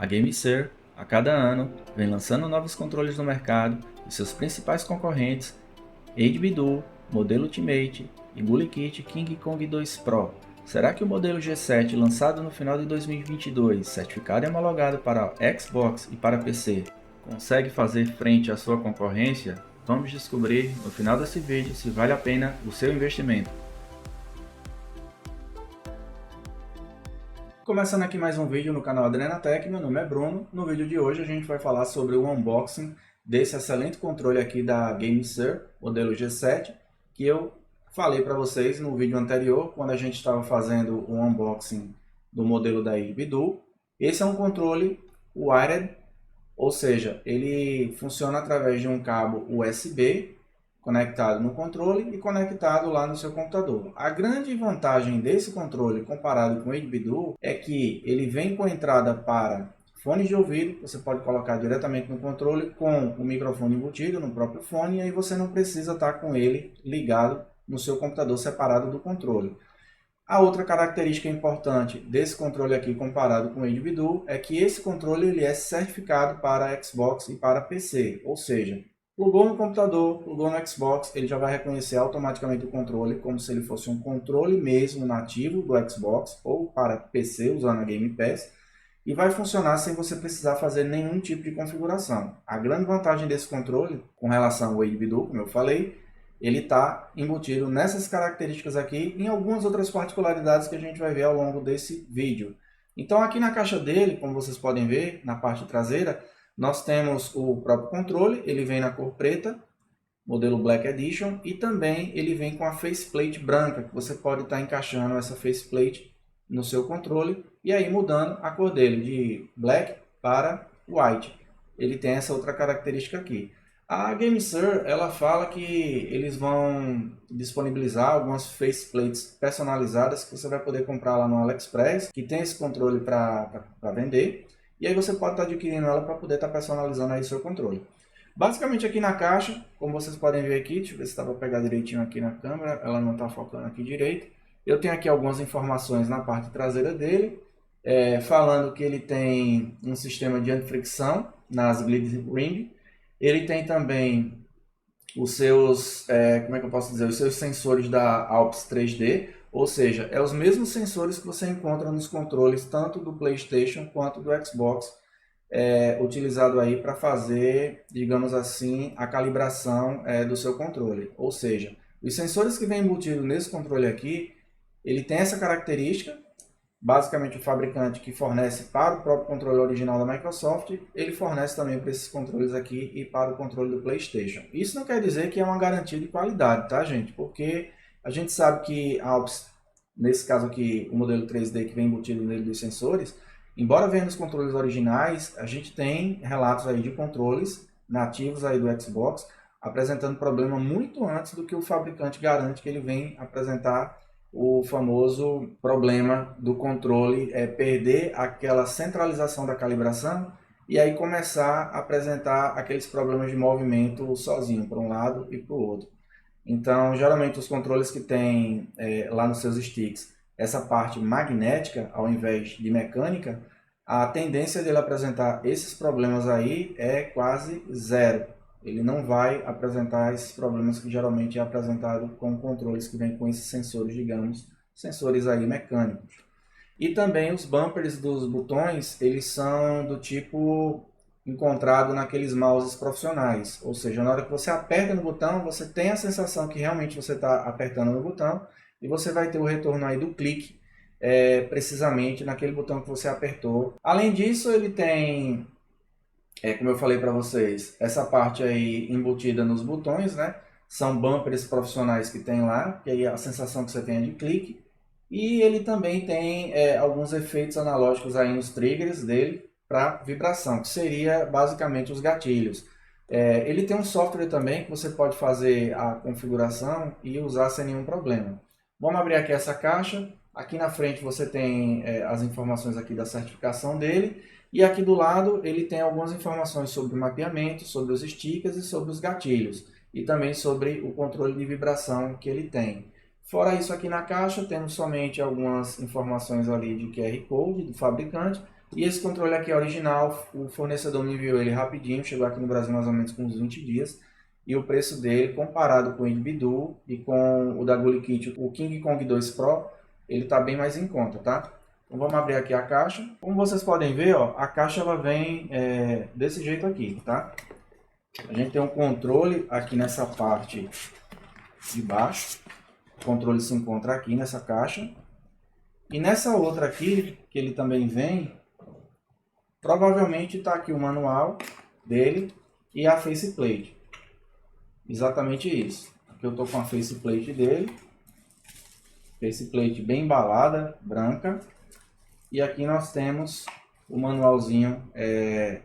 A GameSir, a cada ano, vem lançando novos controles no mercado e seus principais concorrentes, 8BitDo, Modelo Ultimate e BullyKit King Kong 2 Pro. Será que o modelo G7 lançado no final de 2022, certificado e homologado para Xbox e para PC, consegue fazer frente à sua concorrência? Vamos descobrir no final desse vídeo se vale a pena o seu investimento. Começando aqui mais um vídeo no canal Adrenatec, meu nome é Bruno. No vídeo de hoje a gente vai falar sobre o unboxing desse excelente controle aqui da GameSir, modelo G7, que eu falei para vocês no vídeo anterior, quando a gente estava fazendo o unboxing do modelo da 8BitDo. Esse é um controle wired, ou seja, ele funciona através de um cabo USB conectado no controle e conectado lá no seu computador. A grande vantagem desse controle comparado com o 8BitDo é que ele vem com entrada para fones de ouvido, você pode colocar diretamente no controle com o microfone embutido no próprio fone e aí você não precisa estar com ele ligado no seu computador separado do controle. A outra característica importante desse controle aqui comparado com o 8BitDo é que esse controle ele é certificado para Xbox e para PC, ou seja, plugou no computador, plugou no Xbox, ele já vai reconhecer automaticamente o controle como se ele fosse um controle mesmo nativo do Xbox ou para PC usando a Game Pass e vai funcionar sem você precisar fazer nenhum tipo de configuração. A grande vantagem desse controle com relação ao 8BitDo, como eu falei, ele está embutido nessas características aqui e em algumas outras particularidades que a gente vai ver ao longo desse vídeo. Então aqui na caixa dele, como vocês podem ver, na parte traseira, nós temos o próprio controle, ele vem na cor preta, modelo Black Edition, e também ele vem com a faceplate branca, que você pode estar encaixando essa faceplate no seu controle e aí mudando a cor dele de Black para White. Ele tem essa outra característica aqui. A GameSir, ela fala que eles vão disponibilizar algumas faceplates personalizadas que você vai poder comprar lá no AliExpress, que tem esse controle para vender. E aí você pode estar adquirindo ela para poder estar personalizando aí seu controle. Basicamente aqui na caixa, como vocês podem ver aqui, deixa eu ver se dá para pegar direitinho aqui na câmera, ela não está focando aqui direito. Eu tenho aqui algumas informações na parte traseira dele, falando que ele tem um sistema de antifricção nas Glide Ring. Ele tem também os seus, como é que eu posso dizer, os seus sensores da Alps 3D, ou seja, é os mesmos sensores que você encontra nos controles tanto do PlayStation quanto do Xbox, utilizado aí para fazer, digamos assim, a calibração do seu controle. Ou seja, os sensores que vem embutido nesse controle aqui, ele tem essa característica. Basicamente o fabricante que fornece para o próprio controle original da Microsoft, ele fornece também para esses controles aqui e para o controle do PlayStation. Isso não quer dizer que é uma garantia de qualidade, tá, gente? Porque a gente sabe que a Alps, nesse caso aqui, o modelo 3D que vem embutido nele dos sensores, embora venha nos controles originais, a gente tem relatos aí de controles nativos aí do Xbox apresentando problema muito antes do que o fabricante garante que ele vem apresentar. O famoso problema do controle é perder aquela centralização da calibração e aí começar a apresentar aqueles problemas de movimento sozinho, para um lado e para o outro. Então, geralmente os controles que tem lá nos seus sticks essa parte magnética ao invés de mecânica, a tendência dele apresentar esses problemas aí é quase zero. Ele não vai apresentar esses problemas que geralmente é apresentado com controles que vêm com esses sensores, digamos, sensores aí mecânicos. E também os bumpers dos botões, eles são do tipo encontrado naqueles mouses profissionais. Ou seja, na hora que você aperta no botão, você tem a sensação que realmente você está apertando no botão e você vai ter o retorno aí do clique precisamente naquele botão que você apertou. Além disso, ele tem como eu falei para vocês, essa parte aí embutida nos botões, né? São bumpers profissionais que tem lá, que aí a sensação que você tem é de clique. E ele também tem alguns efeitos analógicos aí nos triggers dele para vibração, que seria basicamente os gatilhos. Ele tem um software também que você pode fazer a configuração e usar sem nenhum problema. Vamos abrir aqui essa caixa. Aqui na frente você tem as informações aqui da certificação dele. E aqui do lado ele tem algumas informações sobre o mapeamento, sobre os stickers e sobre os gatilhos. E também sobre o controle de vibração que ele tem. Fora isso, aqui na caixa temos somente algumas informações ali de QR Code do fabricante, E esse controle aqui é original, o fornecedor me enviou ele rapidinho, chegou aqui no Brasil mais ou menos com uns 20 dias. E o preço dele, comparado com o Edby Duo e com o da GuliKit, o King Kong 2 Pro, ele está bem mais em conta, tá? Então vamos abrir aqui a caixa. Como vocês podem ver, ó, a caixa ela vem desse jeito aqui, tá? A gente tem um controle aqui nessa parte de baixo. O controle se encontra aqui nessa caixa. E nessa outra aqui, que ele também vem, provavelmente está aqui o manual dele e a faceplate. Exatamente isso. Aqui eu estou com a faceplate dele. Faceplate bem embalada, branca. E aqui nós temos o manualzinho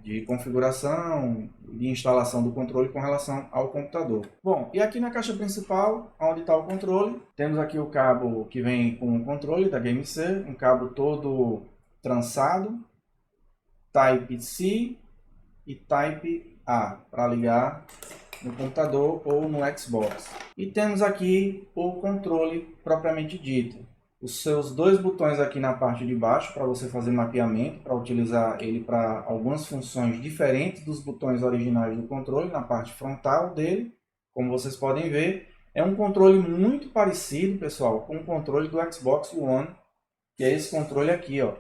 de configuração, de instalação do controle com relação ao computador. Bom, e aqui na caixa principal, onde está o controle, temos aqui o cabo que vem com o controle da GameSir, um cabo todo trançado, Type-C e Type-A, para ligar no computador ou no Xbox. E temos aqui o controle propriamente dito. Os seus dois botões aqui na parte de baixo para você fazer mapeamento, para utilizar ele para algumas funções diferentes dos botões originais do controle, na parte frontal dele. Como vocês podem ver, é um controle muito parecido, pessoal, com o controle do Xbox One, que é esse controle aqui, ó.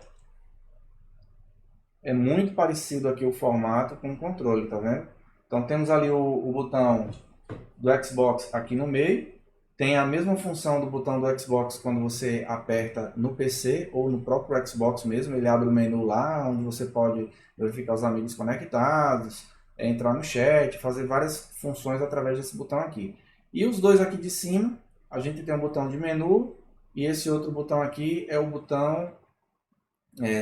É muito parecido aqui o formato com o controle, tá vendo? Então temos ali o botão do Xbox aqui no meio. Tem a mesma função do botão do Xbox quando você aperta no PC ou no próprio Xbox mesmo. Ele abre o menu lá, onde você pode verificar os amigos conectados, entrar no chat, fazer várias funções através desse botão aqui. E os dois aqui de cima, a gente tem um botão de menu e esse outro botão aqui é o botão,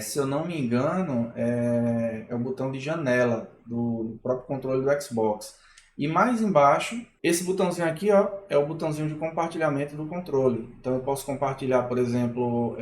se eu não me engano, é o botão de janela do próprio controle do Xbox. E mais embaixo, esse botãozinho aqui, ó, é o botãozinho de compartilhamento do controle. Então eu posso compartilhar, por exemplo,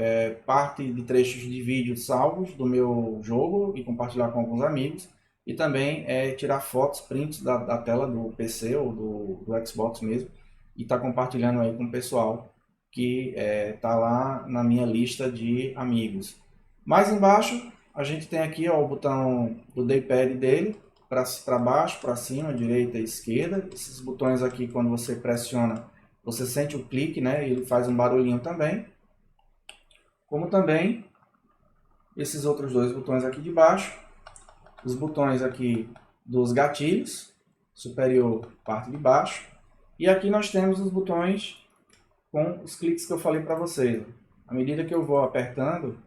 parte de trechos de vídeo salvos do meu jogo e compartilhar com alguns amigos. E também tirar fotos, prints da tela do PC ou do Xbox mesmo. E estar compartilhando aí com o pessoal que está lá na minha lista de amigos. Mais embaixo, a gente tem aqui, ó, o botão do D-pad dele, para baixo, para cima, direita e esquerda. Esses botões aqui, quando você pressiona, você sente o clique, né? Ele faz um barulhinho também. Como também esses outros dois botões aqui de baixo. Os botões aqui dos gatilhos, superior, parte de baixo. E aqui nós temos os botões com os cliques que eu falei para vocês. À medida que eu vou apertando,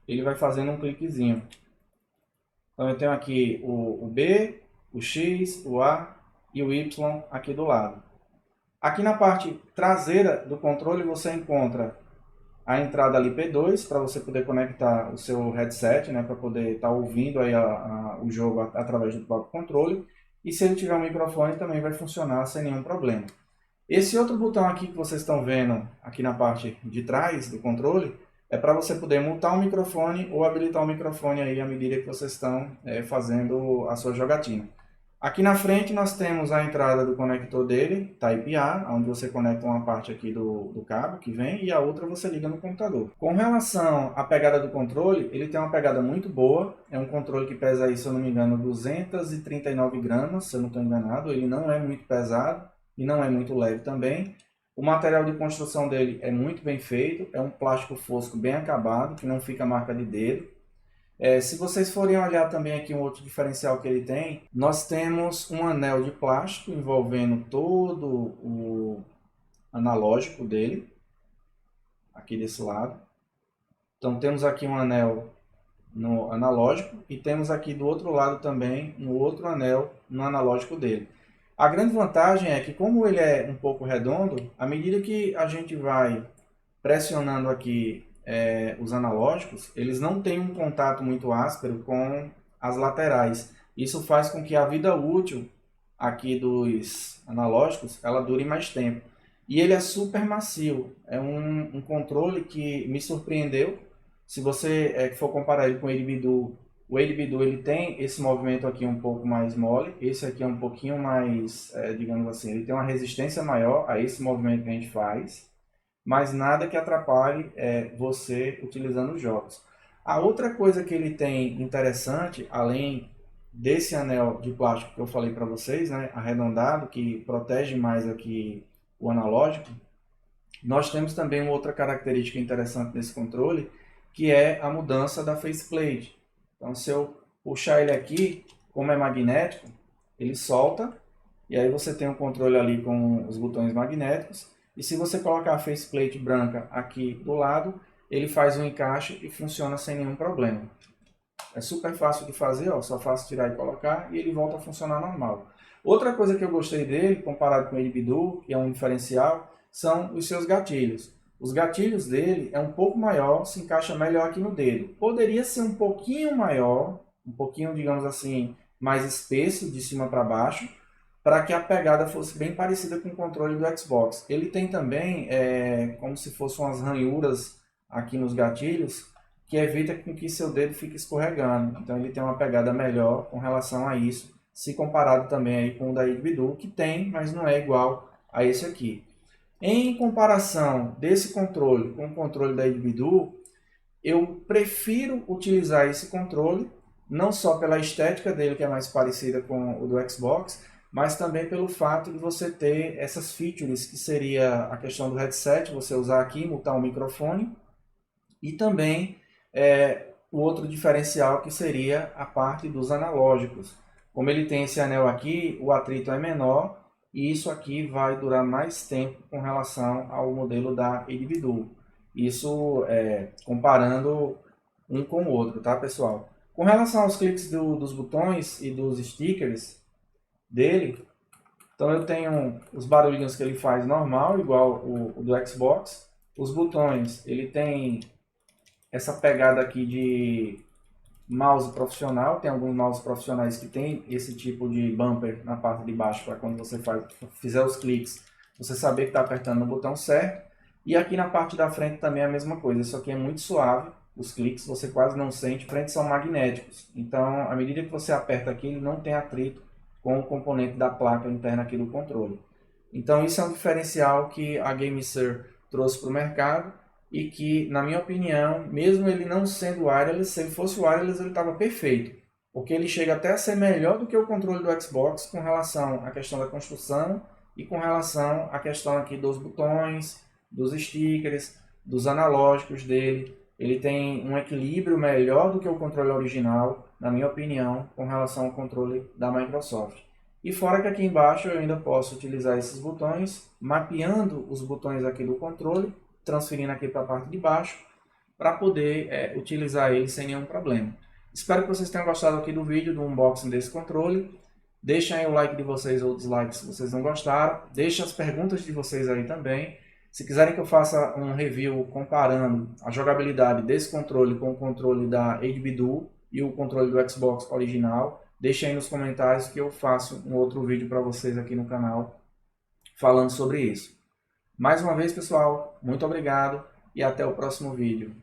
ele vai fazendo um cliquezinho. Então eu tenho aqui o B, o X, o A e o Y aqui do lado. Aqui na parte traseira do controle você encontra a entrada ali P2 para você poder conectar o seu headset, né, para poder estar ouvindo aí o jogo através do próprio controle. E se ele tiver um microfone também vai funcionar sem nenhum problema. Esse outro botão aqui que vocês estão vendo aqui na parte de trás do controle é para você poder mutar o microfone ou habilitar o microfone aí à medida que vocês estão fazendo a sua jogatina. Aqui na frente nós temos a entrada do conector dele, Type-A, onde você conecta uma parte aqui do cabo que vem e a outra você liga no computador. Com relação à pegada do controle, ele tem uma pegada muito boa. É um controle que pesa aí, se eu não me engano, 239 gramas, se eu não estou enganado. Ele não é muito pesado e não é muito leve também. O material de construção dele é muito bem feito, é um plástico fosco bem acabado, que não fica marca de dedo. Se vocês forem olhar também aqui um outro diferencial que ele tem, nós temos um anel de plástico envolvendo todo o analógico dele, aqui desse lado. Então temos aqui um anel no analógico e temos aqui do outro lado também um outro anel no analógico dele. A grande vantagem é que, como ele é um pouco redondo, à medida que a gente vai pressionando aqui os analógicos, eles não têm um contato muito áspero com as laterais. Isso faz com que a vida útil aqui dos analógicos ela dure mais tempo. E ele é super macio. É um controle que me surpreendeu. Se você for comparar ele com o Edby Duo, o Edby Duo ele tem esse movimento aqui um pouco mais mole, esse aqui é um pouquinho mais, digamos assim, ele tem uma resistência maior a esse movimento que a gente faz, mas nada que atrapalhe você utilizando os jogos. A outra coisa que ele tem interessante, além desse anel de plástico que eu falei para vocês, né, arredondado, que protege mais aqui o analógico, nós temos também uma outra característica interessante nesse controle, que é a mudança da faceplate. Então, se eu puxar ele aqui, como é magnético, ele solta, e aí você tem um controle ali com os botões magnéticos, e se você colocar a faceplate branca aqui do lado, ele faz um encaixe e funciona sem nenhum problema. É super fácil de fazer, ó, só faço tirar e colocar e ele volta a funcionar normal. Outra coisa que eu gostei dele, comparado com o Edbidu, que é um diferencial, são os seus gatilhos. Os gatilhos dele é um pouco maior, se encaixa melhor aqui no dedo. Poderia ser um pouquinho maior, um pouquinho, digamos assim, mais espesso, de cima para baixo, para que a pegada fosse bem parecida com o controle do Xbox. Ele tem também, como se fossem umas ranhuras aqui nos gatilhos, que evita com que seu dedo fique escorregando. Então ele tem uma pegada melhor com relação a isso, se comparado também aí com o da Edbidu, que tem, mas não é igual a esse aqui. Em comparação desse controle com o controle da Edbidu, eu prefiro utilizar esse controle, não só pela estética dele, que é mais parecida com o do Xbox, mas também pelo fato de você ter essas features, que seria a questão do headset, você usar aqui, mutar o microfone, e também o outro diferencial que seria a parte dos analógicos. Como ele tem esse anel aqui, o atrito é menor e isso aqui vai durar mais tempo com relação ao modelo da Edbidu. Isso comparando um com o outro, tá pessoal? Com relação aos cliques dos botões e dos stickers dele, então eu tenho os barulhinhos que ele faz normal, igual o do Xbox. Os botões, ele tem essa pegada aqui de mouse profissional. Tem alguns mouse profissionais que tem esse tipo de bumper na parte de baixo, para quando você fizer os cliques, você saber que está apertando no botão certo. E aqui na parte da frente também é a mesma coisa, isso aqui é muito suave, os cliques você quase não sente, frente são magnéticos. Então, à medida que você aperta aqui, ele não tem atrito com o componente da placa interna aqui do controle. Então, isso é um diferencial que a GameSir trouxe para o mercado, e que, na minha opinião, mesmo ele não sendo wireless, se ele fosse wireless ele estava perfeito, porque ele chega até a ser melhor do que o controle do Xbox com relação à questão da construção e com relação à questão aqui dos botões, dos stickers, dos analógicos dele. Ele tem um equilíbrio melhor do que o controle original, na minha opinião, com relação ao controle da Microsoft. E fora que aqui embaixo eu ainda posso utilizar esses botões, mapeando os botões aqui do controle, transferindo aqui para a parte de baixo, para poder utilizar ele sem nenhum problema. Espero que vocês tenham gostado aqui do vídeo, do unboxing desse controle. Deixem aí o like de vocês ou dislike se vocês não gostaram. Deixem as perguntas de vocês aí também. Se quiserem que eu faça um review comparando a jogabilidade desse controle com o controle da Edbidu e o controle do Xbox original, deixem aí nos comentários que eu faço um outro vídeo para vocês aqui no canal falando sobre isso. Mais uma vez, pessoal, muito obrigado e até o próximo vídeo.